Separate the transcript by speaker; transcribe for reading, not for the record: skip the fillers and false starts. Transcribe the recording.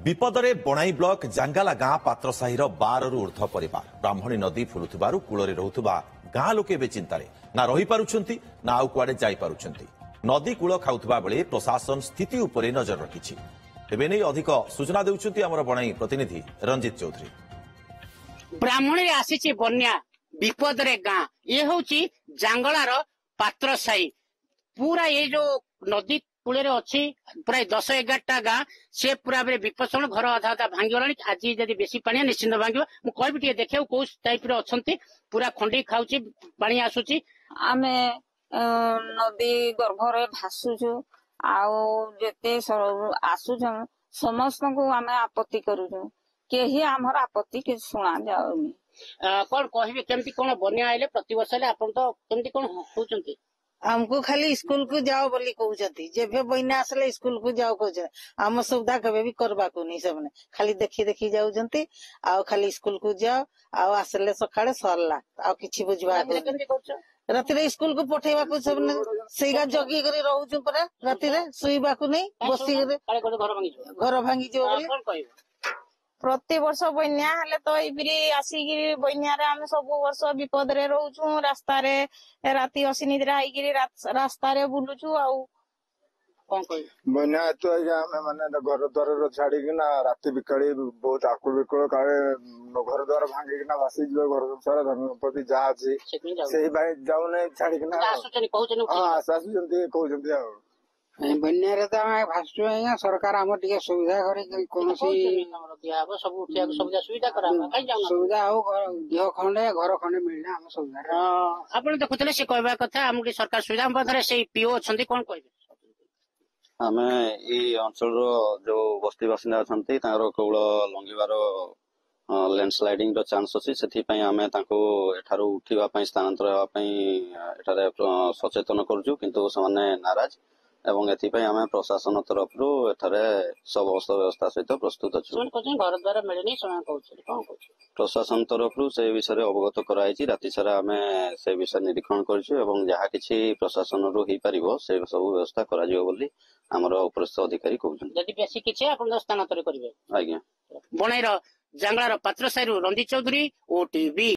Speaker 1: विपदरे बणाई ब्लॉक जांगाला गां पात्रसाही 12 रु ऊर्ध्व परिवार ब्राह्मणी नदी फुलुथिबारु कूଳରେ रहुथिबा गां लोके एबे चिंतारे ना रही पारुछंती ना आउ कुआडे जाई पारुछंती। नदी कूଳ खाउथिबा बेले प्रशासन स्थिति उपरे नजर रखिछि। एबे नै अधिक सूचना देउछंती हमर बणाई प्रतिनिधि रंजित चौधरी।
Speaker 2: ब्राह्मणी आसीछि बन्या विपदरे गां ये होची जांगलार पात्रसाही पूरा ये जो नदी कूल अच्छी प्राय 10-11टा गां से पूरा विपद घर अधा अधा भांगीगला। आज जब बेसी पानी निश्चिंत भांग मुझे कहबी देखिए कौ टाइप अच्छा पूरा खंडी खाऊची पानी आसूची।
Speaker 3: आमे नदी गर्भरे भासुचु आते आसुच समस्त को आमे आपत्ति करूचु केही आमर आपत्ति कि शुणा जाऊनी।
Speaker 2: कौन कहबे केमती कौन बन्या आइले प्रति वर्ष आपन तो केमती कौन होचंती?
Speaker 4: हमको खाली स्कूल को जाओ बोली कहते जेबे बना आसले स्कूल को जाओ कहते आम सुविधा केबे भी करबा को नहीं सबने खाली देखी देखी जाउजंती आ खाली स्कूल को जाओ आ आसले सकाळे सरला आ किछि बुझबा राति रे स्कूल को पठेबा को सबने सेगा जगी करे रहउछु परा राति रे सुईबा को नहीं बसी घर भांगी जो बोली।
Speaker 3: प्रति वर्ष बन्या हेले तो इबरी आसिकी बन्या रे आमे सब वर्ष विपद रे रहउछु रास्ता रे राति असिनिद्रा आइकी रास्ता रे बुलुछु आउ
Speaker 2: कोन कहि
Speaker 5: बन्या तो आमे माने घर द्वार रो छाडी कि ना राति बिकाळी बहुत आकुल बिकळ काळे घर द्वार भांगी कि ना वासी जो घर सारा धनपति जा अछि सेही भाई जाउ नै छाडी कि ना
Speaker 2: आसुचनी कहउचनी
Speaker 5: हां आसुचनी कहउचनी आ
Speaker 6: बन्या रे तो आमे भासु आया सरकार हमर टिके सुविधा करे कोनोसी
Speaker 2: दियाबो सब उठिया सब सुविधा कराबा काई जाउना
Speaker 6: सुविधा हो देह खंडे घर खंडे मिलना हम सुविधा।
Speaker 2: आपण देखुतले से कहबा कथा हमके सरकार सुविधा हम पथरे से पीओ अछंती कोन कहबे?
Speaker 7: आमे ई अंचल रो जो बस्ती बासिंदा अछंती तारो कौळ लंघिबार लैंडस्लाइडिंग रो चांस अछि सेथि पई आमे ताको एठारो उठिबा पई स्थानांतर हेबा पई एठारे सचेतन करजु किंतु समाने नाराज एवं एथिपाई आमे प्रशासन तरफ रु एठारे सब व्यवस्था सहित प्रस्तुत अछि।
Speaker 2: घर द्वारा मिलनी समय कहउछि कोन कहउछि
Speaker 7: प्रशासन तरफ रु से विषय अवगत कराइछि। राति सारा आमे से विषय निरीक्षण करछु एवं जहा किछि प्रशासन रु ही परिबो से सब व्यवस्था करा जिवो बोली हमर उपरिस्थ अधिकारी कहउछन।
Speaker 2: जदि बेसी किछि आपण स्थानांतर करिवे।
Speaker 7: आज्ञा
Speaker 2: बणाईर जांगलार पात्रसाही रंजित चौधरी ओटीवी।